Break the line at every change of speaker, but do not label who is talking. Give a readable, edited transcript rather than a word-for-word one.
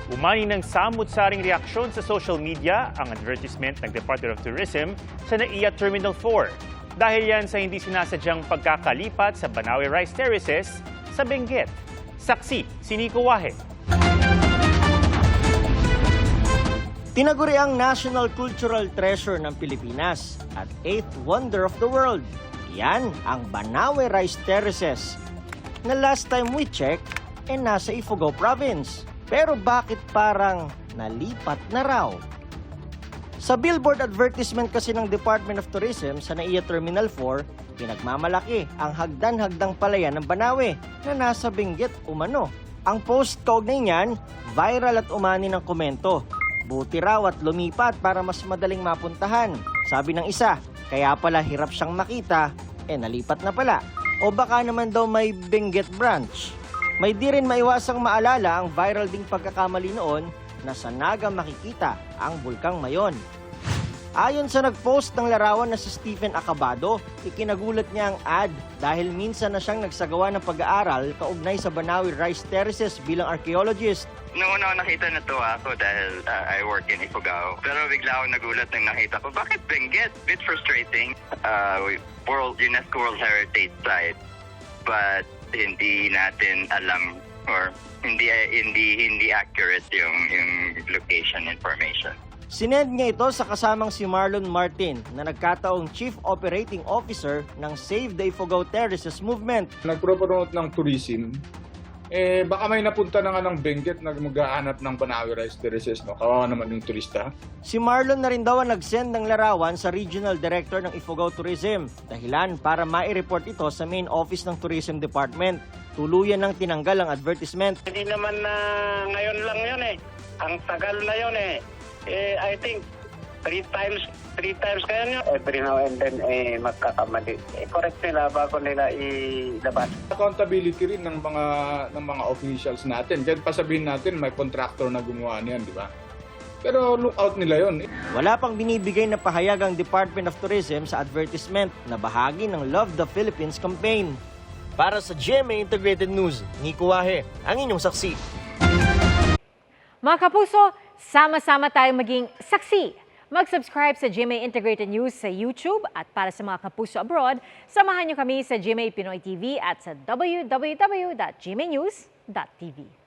Umani ng samut-saring reaksyon sa social media ang advertisement ng Department of Tourism sa NAIA Terminal 4. Dahil yan sa hindi sinasadyang pagkakalipat sa Banawe Rice Terraces sa Benguet. Saksi, si Nico Wahe.
Tinaguri ang National Cultural Treasure ng Pilipinas at 8th Wonder of the World. Yan ang Banawe Rice Terraces na last time we checked nasa Ifugao Province. Pero bakit parang nalipat na raw? Sa billboard advertisement kasi ng Department of Tourism sa NAIA Terminal 4, pinagmamalaki ang hagdan-hagdang palayan ng Banawe na nasa Benguet umano. Ang post kaugnay niyan, viral at umani ng komento. Buti raw at lumipat para mas madaling mapuntahan. Sabi ng isa, kaya pala hirap siyang makita, nalipat na pala. O baka naman daw may Benguet branch. May di rin maiwasang maalala ang viral ding pagkakamali noon na sa Naga makikita ang Bulkang Mayon. Ayon sa nagpost ng larawan na si Stephen Acabado, ikinagulat niya ang ad dahil minsan na siyang nagsagawa ng pag-aaral kaugnay sa Banawe Rice Terraces bilang archaeologist.
Noong una ako nakita, natuwa ako dahil I work in Ifugao. Pero bigla ako nagulat nang nakita ko, bakit Benguet? Bit frustrating. UNESCO World Heritage Site. But hindi natin alam or hindi accurate yung location information.
Sinend niya ito sa kasamang si Marlon Martin na nagkataong Chief Operating Officer ng Save the Ifugao Terraces Movement.
Nagpropromote ng tourism, baka may napunta na nga ng Benguet na maghahanap ng Banawe Rice Terraces, no? Kawawa naman yung turista.
Si Marlon na rin daw ang nag-send ng larawan sa Regional Director ng Ifugao Tourism, dahilan para mai-report ito sa main office ng Tourism Department. Tuluyan ng tinanggal ang advertisement.
Hindi naman na ngayon lang yun Ang tagal na yun I think three times kaya nyo. Every now and then magkakamali. Correct nila bago nila ilabas.
Accountability rin ng mga officials natin. Kahit pasabihin natin may contractor na gumawa niyan, di ba? Pero look out nila yon.
Wala pang binibigay na pahayag ang Department of Tourism sa advertisement na bahagi ng Love the Philippines campaign. Para sa GMA Integrated News, Nico Wahe, ang inyong saksi.
Mga kapuso, sama-sama tayong maging saksi. Mag-subscribe sa GMA Integrated News sa YouTube at para sa mga kapuso abroad, samahan niyo kami sa GMA Pinoy TV at sa www.gmanews.tv.